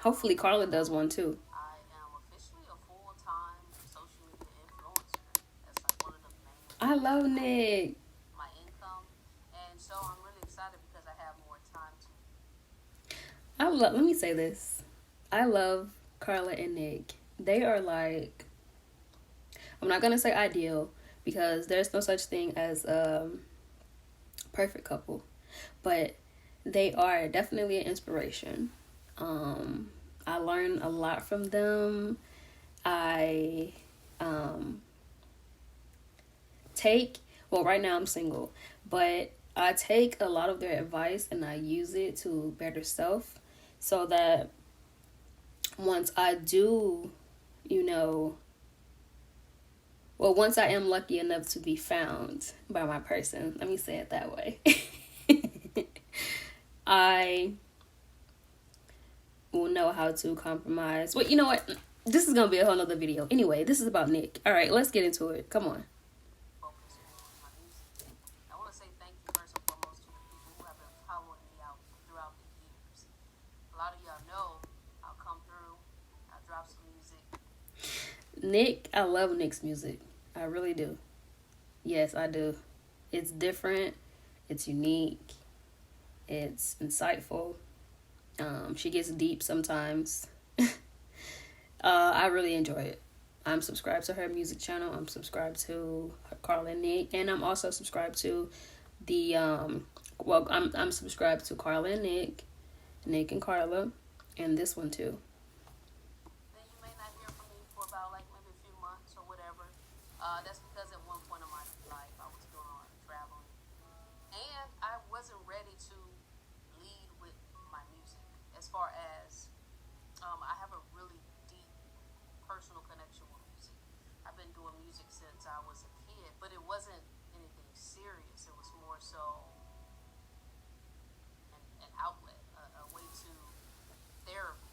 Hopefully Carla does one too. I am officially a full-time social media influencer. That's like one of the main I ways love that I make Nick. my income, and so I'm really excited because I have more time to. Let me say this. I love Carla and Nick. They are like, I'm not gonna say ideal because there's no such thing as perfect couple, but they are definitely an inspiration. Um, I learn a lot from them. I um, take, well, right now I'm single, but I take a lot of their advice and I use it to better self so that once I do, you know, well, once I am lucky enough to be found by my person, let me say it that way, I will know how to compromise. Well, you know what? This is going to be a whole nother video. Anyway, this is about Nick. All right, let's get into it. Come on. Focus on my music. I want to say thank you first and foremost to the people who have been following me out throughout the years. A lot of y'all know I'll come through, I'll drop some music. Nick, I love Nick's music. I really do. Yes, I do. It's different. It's unique. It's insightful. She gets deep sometimes. I really enjoy it. I'm subscribed to her music channel. I'm subscribed to Carla and Nick, and I'm also subscribed to the I'm subscribed to Carla and Nick, Nick and Carla, and this one too. Then you may not hear from me for about like maybe a few months or whatever. That's because at one point in my life I was doing a lot of traveling, and I wasn't ready to lead with my music. As far as I have a really deep personal connection with music. I've been doing music since I was a kid, but it wasn't anything serious. It was more so an outlet, a way to therapy.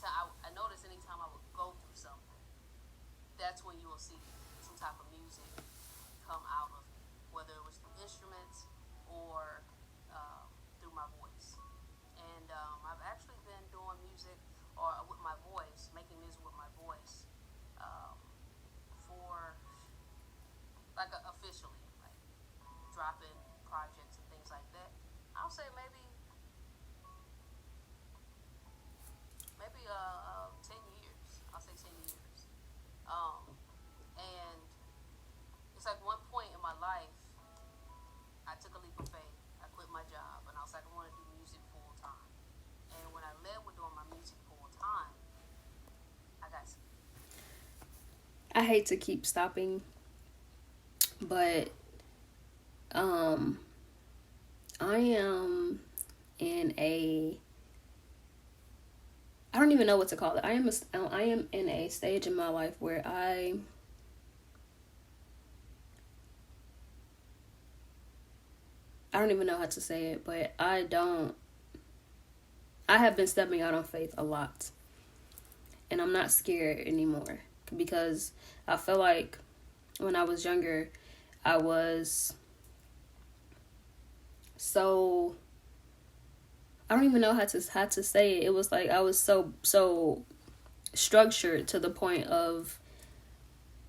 I noticed anytime I would go through something, that's when you will see some type of music come out of me, whether it was through instruments or through my voice. And I've actually been doing music or with my voice, making music with my voice um, for like officially, like dropping projects and things like that. I'll say maybe 10 years. I'll say 10 years. Um, and it's like one point in my life, I took a leap of faith. I quit my job, and I was like, I want to do music full time. And when I led with doing my music full time, I got I hate to keep stopping, but um, I am in a I don't even know what to call it. I am in a stage in my life where I don't even know how to say it, but I have been stepping out on faith a lot. And I'm not scared anymore because I feel like when I was younger, I was so I don't even know how to say it. It was like I was so structured to the point of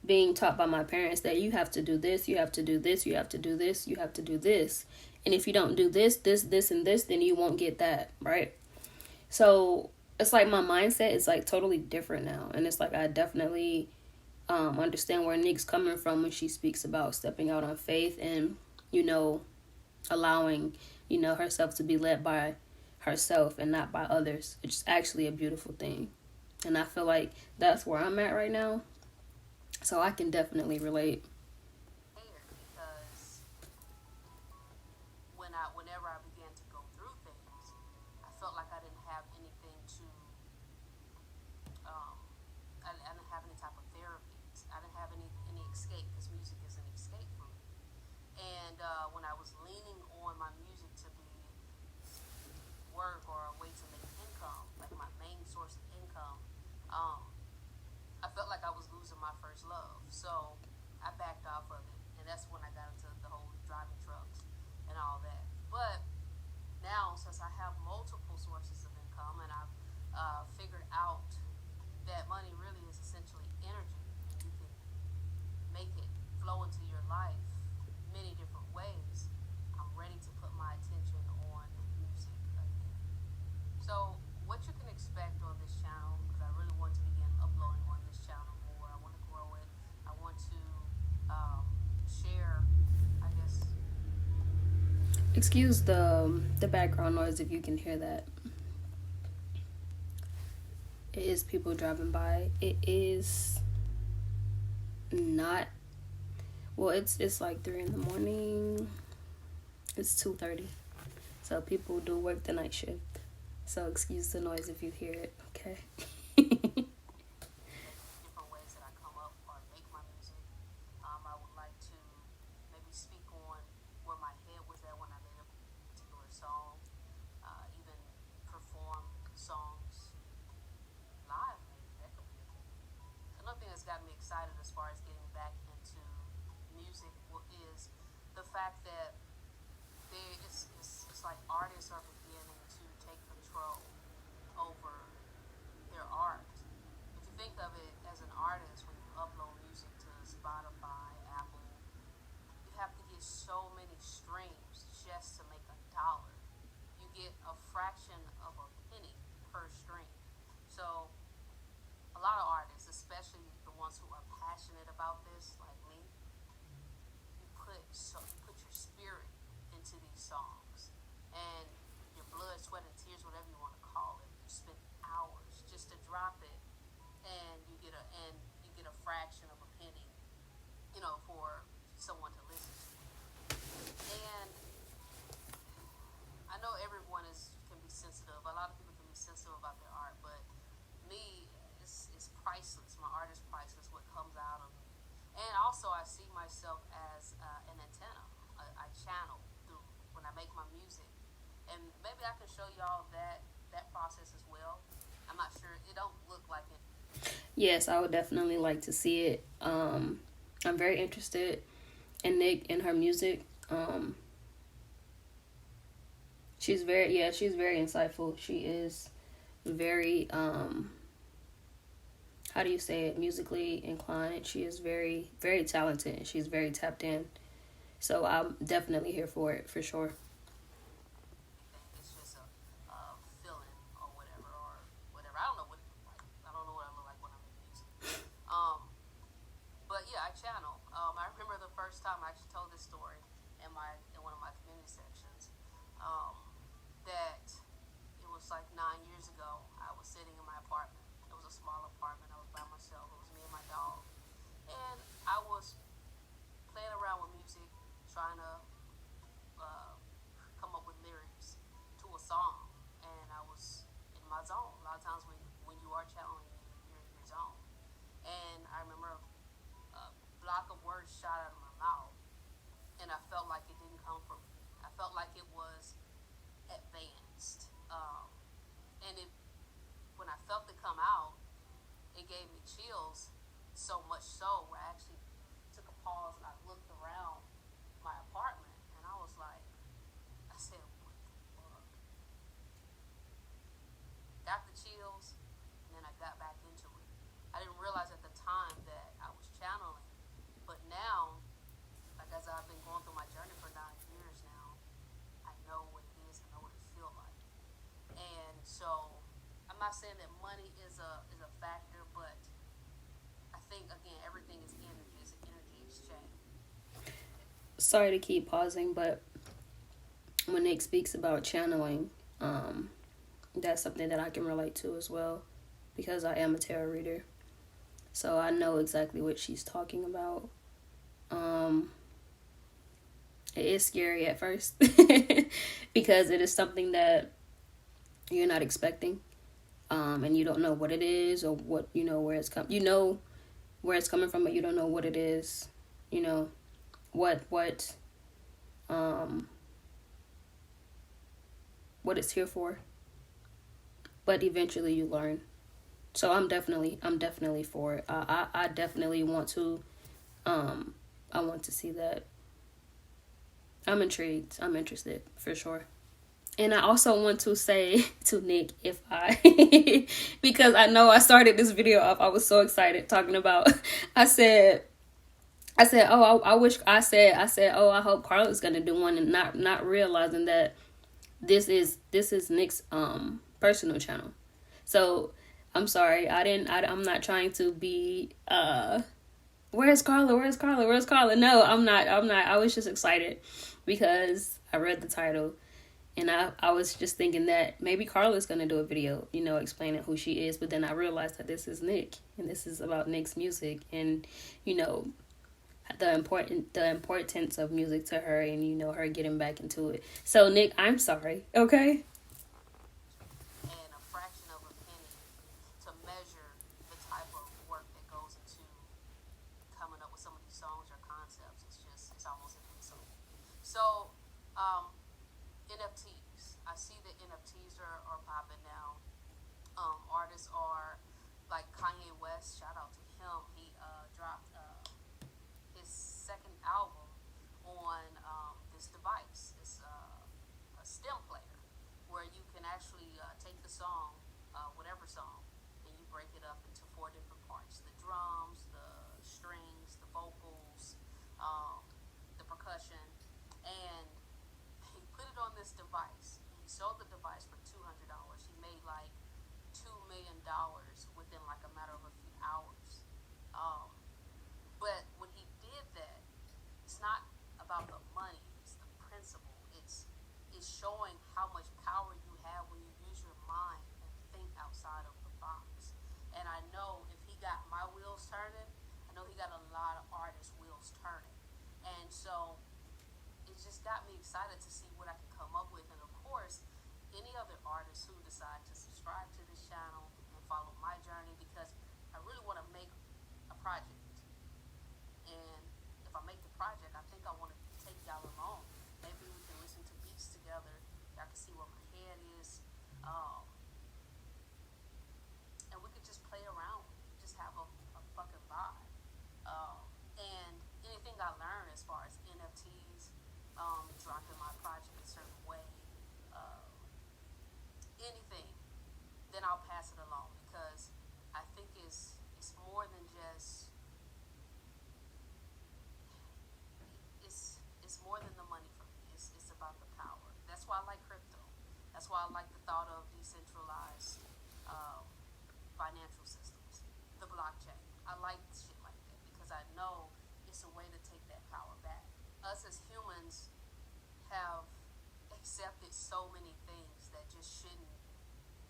being taught by my parents that you have to do this, you have to do this, you have to do this, you have to do this. And if you don't do this, and this, then you won't get that, right? So it's like my mindset is like totally different now. And it's like I definitely understand where Nick's coming from when she speaks about stepping out on faith and, you know, allowing, you know, herself to be led by herself and not by others. It's actually a beautiful thing. And I feel like that's where I'm at right now. So I can definitely relate. scared because whenever I began to go through things, I felt like I didn't have anything to um, I didn't have any type of therapy. I didn't have any escape because music is an escape for me. And when I was leaning on my music to be work or a way to make income, like my main source of income, I felt like I was losing my first love. So I backed flow into your life many different ways, I'm ready to put my attention on music again. So what you can expect on this channel, because I really want to begin uploading on this channel more. I want to grow it. I want to share, I guess. Excuse the background noise if you can hear that. It is people driving by. It is not. Well, it's like 3 in the morning. It's 2:30. So people do work the night shift. So excuse the noise if you hear it. Okay. Different ways that I come up or make my music. I would like to maybe speak on where my head was at when I made a particular song. Even perform songs live, maybe that could be a thing. Another thing that's got me excited as far as getting back into music is the fact that it's like artists are beginning to take control over their art. If you think of it as an artist, when you upload music to Spotify, Apple, you have to get so many streams just to make $1. You get a fraction of a penny per stream. So a lot of artists, especially the ones who are passionate about this, like me, you put your spirit into these songs, and your blood, sweat, and tears, whatever you want to call it. You spend hours just to drop it, and you get a fraction of a penny, for someone to listen to. And I know everyone can be sensitive. A lot of people can be sensitive about their art, but me, it's priceless. My art is priceless. What comes out of me, and also I see myself as an antenna. I channel through when I make my music, and maybe I can show y'all that process as well. I'm not sure. It don't look like it. Yes, I would definitely like to see it. I'm very interested in Nic and her music. She's very insightful. She is very how do you say it, musically inclined. She is very, very talented, and she's very tapped in. So I'm definitely here for it, for sure. It's just a feeling or whatever. I don't know what it looks like. I don't know what I look like when I'm in music. But yeah, I channel. I remember the first time I actually told this story in one of my community sections. That it was like 9 years ago. I was sitting in my apartment. It was a small apartment. I was by myself. It was me and my dog, and I was playing around with music, trying to come up with lyrics to a song, and I was in my zone. A lot of times when you are channeling, you're in your zone. And I remember a block of words shot out of my mouth, and I felt like it didn't come from me. I felt like it was advanced, and when I felt it come out, it gave me chills, so much so where I actually took a pause and I looked around my apartment, and I was like, I said, what the fuck? Got the chills, and then I got back into it. I didn't realize at the time that I was channeling, but now, like as I've been going through my journey for 9 years now, I know what it is, I know what it feels like. And so I'm not saying that money is a factor, but I think again everything is energy. It's an energy exchange. Sorry to keep pausing, but when Nic speaks about channeling, that's something that I can relate to as well, because I am a tarot reader. So I know exactly what she's talking about. It is scary at first because it is something that you're not expecting, and you don't know what it is or where it's coming. You know where it's coming from, but you don't know what it is. What it's here for. But eventually you learn. So I'm definitely for it. I definitely want to. I want to see that. I'm intrigued. I'm interested for sure. And I also want to say to Nic, because I know I started this video off, I was so excited talking about, I said I said, oh, I wish I said, oh, I hope Carla's gonna do one, and not realizing that this is Nick's personal channel. So I'm sorry, I'm not trying to be where's Carla, where's Carla, where's Carla. No, I'm not. I was just excited because I read the title, and I was just thinking that maybe Carla's gonna do a video, explaining who she is. But then I realized that this is Nick, and this is about Nick's music, and you know the importance of music to her, and her getting back into it. So Nick, I'm sorry. Okay. And a fraction of a penny to measure the type of work that goes into coming up with some of these songs or concepts. It's almost invincible. So, NFTs. I see that NFTs are popping now. Artists are like Kanye West. Shout out to him. He dropped his second album on this device. It's a stem player where you can actually take the song, whatever song, and you break it up into 4 different parts: the drums, the strings, the vocals, the percussion, and he put it on this device. He sold the device for $200. He made like $2 million within like a matter of a few hours. But when he did that, it's not about the money; it's the principle. It's showing how much power you have when you use your mind and think outside of the box. And I know if he got my wheels turning, I know he got a lot of artists' wheels turning. And so it just got me excited to see what I can come up with. And of course, any other artists who decide to subscribe to this channel and follow my journey, because I really want to make a project. And if I make the project, I think I want to take y'all along. Maybe we can listen to beats together. Y'all can see where my head is. And we could just play around with it, just have a fucking vibe. And anything I learn as far as NFTs, dropping my project a certain way, anything, then I'll pass it along, because I think it's more than just it's more than the money for me. It's about the power. That's why I like crypto. That's why I like the thought of decentralized financial systems, the blockchain. I like shit like that because I know it's a way to take that power back. Us as humans have accepted so many things that just shouldn't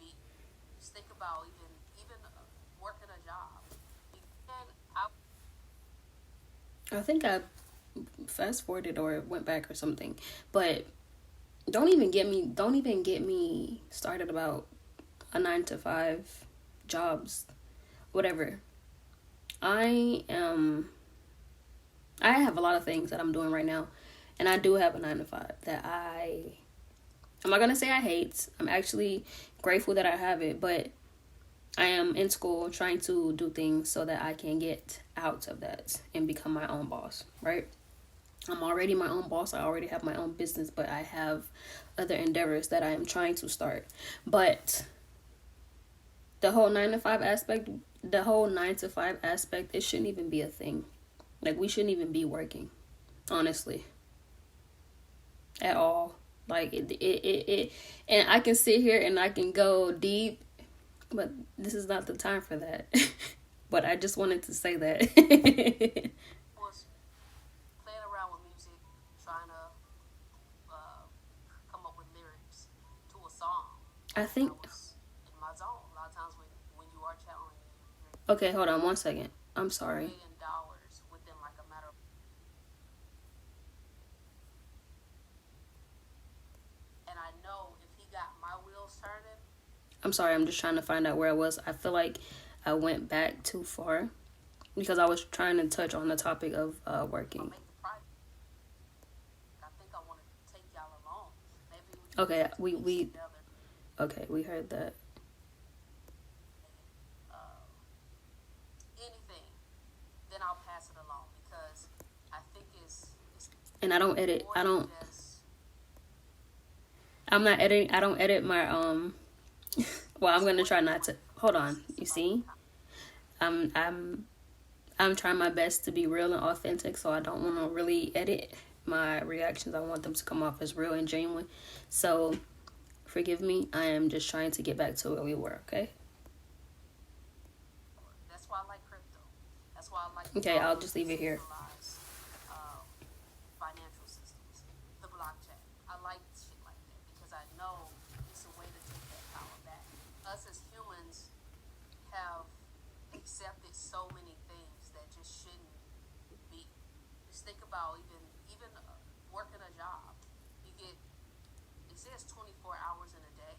be. Just think about even working a job. And I think I fast forwarded or went back or something, but don't even get me started about a 9 to 5 jobs, whatever. I have a lot of things that I'm doing right now, and I do have a 9 to 5 that I'm not gonna say I hate. I'm actually grateful that I have it, but I am in school trying to do things so that I can get out of that and become my own boss, right? I'm already my own boss. I already have my own business, but I have other endeavors that I am trying to start. But the whole 9 to 5 aspect, it shouldn't even be a thing. Like, we shouldn't even be working, honestly, at all. Like, it and I can sit here and I can go deep, but this is not the time for that. But I just wanted to say that. was playing around with music, trying to come up with lyrics to a song. I think. I was in my zone. A lot of times when you are channeling, Okay, hold on 1 second. I'm sorry. $1 million within like a matter of. And I know if he got my wheels turning. I'm sorry, I'm just trying to find out where I was. I feel like I went back too far because I was trying to touch on the topic of working. I think I want to take y'all along. Maybe Okay, we heard that. Anything, then I'll pass it along, because I think it's And I don't edit. more than I'm not editing. I don't edit my well, I'm gonna try not to. Hold on. You see? I I'm trying my best to be real and authentic, so I don't want to really edit my reactions. I want them to come off as real and genuine. So forgive me. I am just trying to get back to where we were, okay? That's why I like crypto. That's why I like Okay, I'll just leave it here. um, financial systems, the blockchain. I like shit like that because I know it's a way to take that power back. Us as humans have accepted so many things that just shouldn't be. Just think about even working a job. You get, it says 24 hours in a day,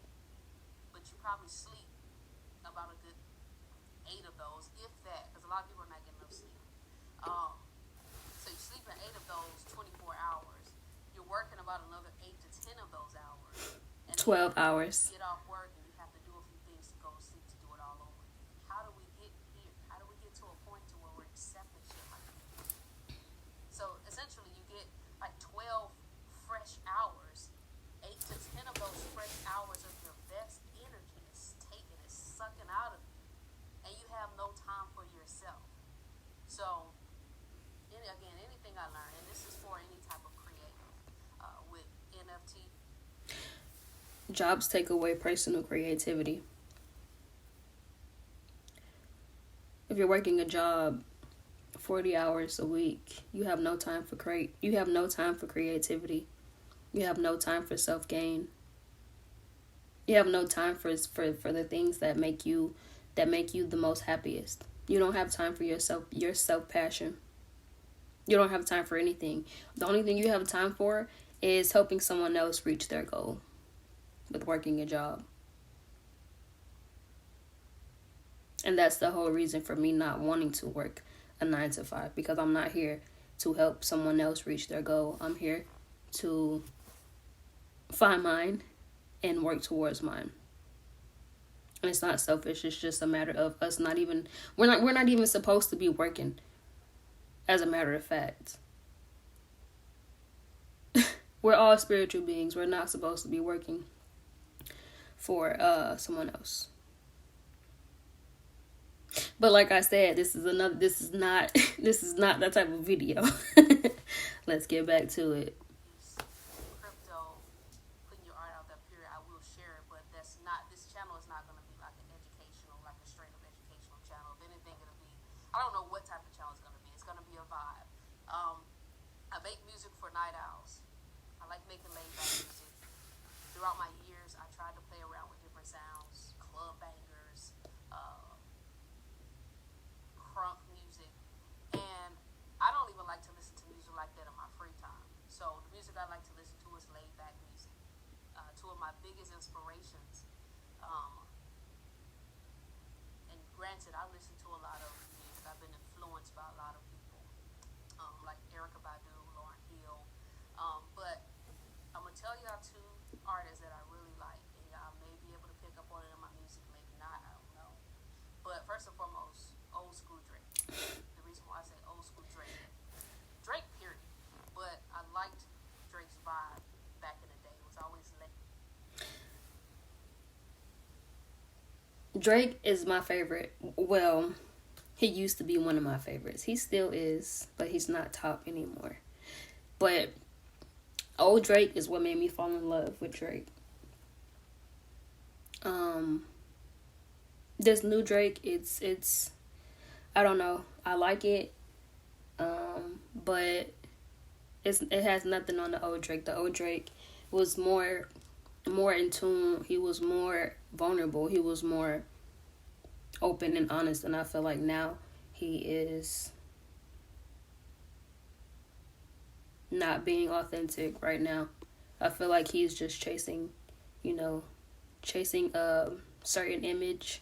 but you probably sleep about a good 8 of those, if that, because a lot of people are not getting enough sleep. So you sleep in 8 of those 24 hours. You're working about another 8 to 10 of those hours, and then 12 hours. get off work and you have to do a few things to go to sleep to do it all over again. How do we get here? How do we get to a point to where we're accepting shit like that? So essentially, you get like 12 fresh hours. 8 to 10 of those fresh hours of your best energy is taken, is sucking out of you, and you have no time for yourself. So, again, anything I learned, and this is for any type of creative, with NFT. Jobs take away personal creativity. If you're working a job 40 hours a week, you have no time for you have no time for creativity. You have no time for self-gain. You have no time for the things that make you the most happiest. You don't have time for your self-passion. You don't have time for anything. The only thing you have time for is helping someone else reach their goal with working a job. And that's the whole reason for me not wanting to work a 9 to 5, because I'm not here to help someone else reach their goal. I'm here to find mine and work towards mine. And it's not selfish. It's just a matter of us we're not even supposed to be working, as a matter of fact. We're all spiritual beings. We're not supposed to be working for someone else. But like I said, this is not that type of video. Let's get back to it. Crypto, putting your art out there, period. I will share it, but this channel is not going to be like a straight up educational channel. If anything, it'll be, I don't know what type of channel it's going to be. It's going to be a vibe. I make music for night owls. I like making laid back music. Throughout my years, I tried to play around with different sounds, club bangers, crunk music, and I don't even like to listen to music like that in my free time. So the music I like to listen to is laid back music. Two of my biggest inspirations, and granted, I listen to a lot of music. I've been influenced by a lot of people, like Erykah Badu, Lauryn Hill, but I'm gonna tell y'all 2 artists that I really like, and y'all may be able to pick up on it in my music, maybe not, I don't know. But first and foremost, old school Drake. The reason why I say old school Drake, period. But I liked Drake's vibe back in the day. It was always late. Drake is my favorite. Well, he used to be one of my favorites. He still is, but he's not top anymore. But old Drake is what made me fall in love with Drake. This new Drake, it's I don't know. I like it, but it has nothing on the old Drake. The old Drake was more in tune. He was more vulnerable. He was more open and honest. And I feel like now he is not being authentic right now. I feel like he's just chasing a certain image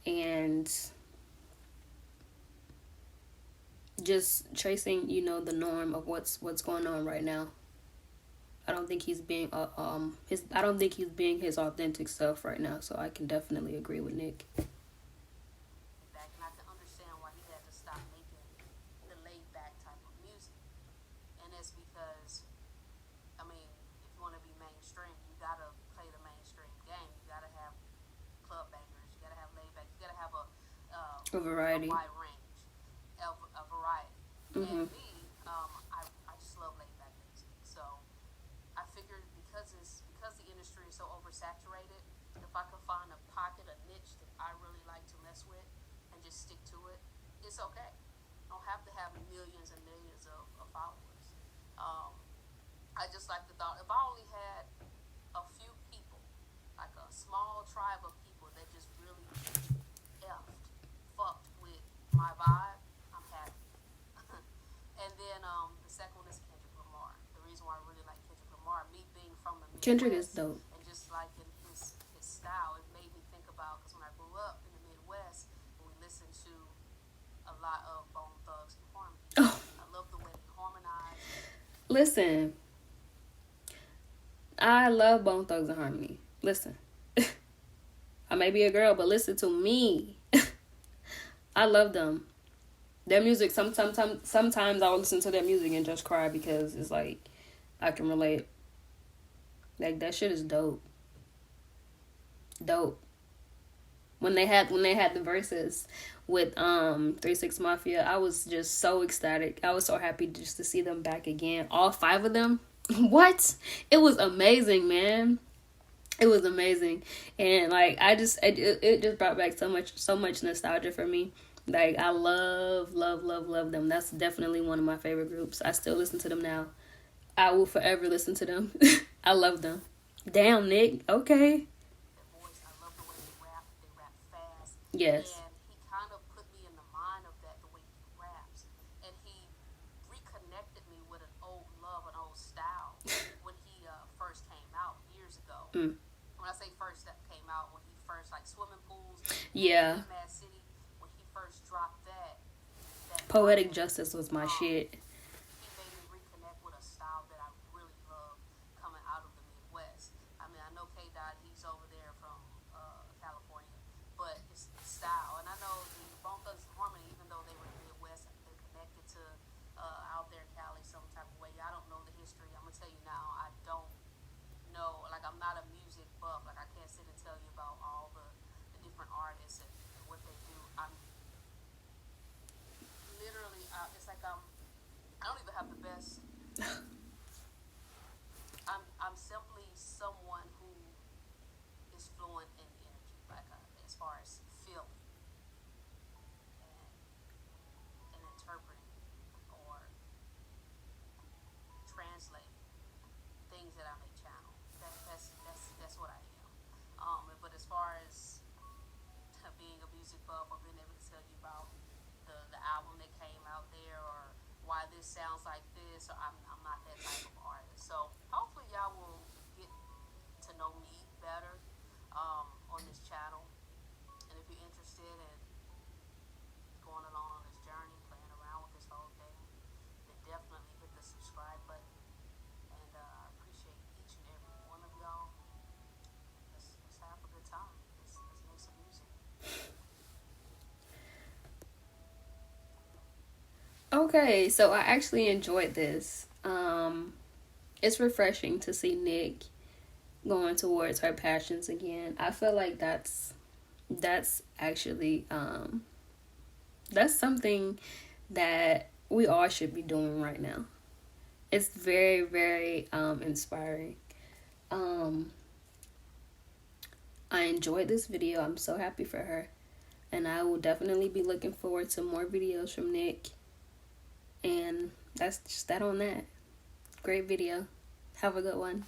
and just chasing, the norm of what's going on right now. I don't think he's being his authentic self right now. So I can definitely agree with Nick. Back, and I can understand why he had to stop making the laid back type of music. And it's because, I mean, if you want to be mainstream, you gotta play the mainstream game. You gotta have club bangers. You gotta have laid back. You gotta have a variety. A wide range. Mm-hmm. And me, I just love laid back music. So I figured because the industry is so oversaturated, if I could find a pocket, a niche that I really like to mess with and just stick to it, it's okay. I don't have to have millions and millions of followers. Um, I just like the thought, if I only had a few people, like a small tribe of people that just really fucked with my vibe, I'm happy. And then the second one is Kendrick Lamar. The reason why I really like Kendrick Lamar, me being from the Kendrick is Midwest dope. and just liking his style, it made me think about, because when I grew up in the Midwest, we listened to a lot of Bone Thugs and Harmony. Oh, I love the way they harmonize. listen, I love Bone Thugs and Harmony. Listen, I may be a girl, but listen to me. I love them. Their music, sometimes I'll listen to their music and just cry because it's like I can relate. Like, that shit is dope. Dope. When they had the verses with 3 6 Mafia, I was just so ecstatic. I was so happy just to see them back again. All 5 of them. What? It was amazing, man. It was amazing. And like it just brought back so much nostalgia for me. Like, I love them. That's definitely one of my favorite groups. I still listen to them now. I will forever listen to them. I love them. Damn, Nick. Okay. Their voice, I love the way they rap. They rap fast. Yes. And he kind of put me in the mind of that, the way he raps. And he reconnected me with an old love, an old style when he first came out years ago. Mm. When I say first, that came out when he first, like Swimming Pools. Yeah. Mad City. When he first dropped that Poetic Justice was my shit. He made me reconnect with a style that I really love coming out of the Midwest. I mean, I know K. Dot, he's over there from California, but it's the style. And I know the Bone Thugs and Harmony, even though they were in the Midwest, they're connected to out there in Cali some type of way. I don't know the history. I'm gonna tell you now, I don't know. Like, I'm not a music buff. Like, I can't sit and tell you about all the different artists and what they do. I'm literally, it's like I don't even have the best. I'm simply someone who is fluent in energy, like as far as feeling and interpreting or translating things that I may channel. That's what I am. But as far as being a music buff or being able to tell you about the album that came out there or why this sounds like this, or I'm not that type of artist. So hopefully y'all will get to know me better on this channel. And if you're interested in going along on this journey, playing around with this whole thing, then definitely hit the subscribe button. And I appreciate each and every one of y'all. Let's have a good time. Let's make some music. Okay, so I actually enjoyed this. It's refreshing to see Nick going towards her passions again. I feel like that's actually that's something that we all should be doing right now. It's very, very inspiring. I enjoyed this video. I'm so happy for her. And I will definitely be looking forward to more videos from Nick. And that's just that on that. Great video. Have a good one.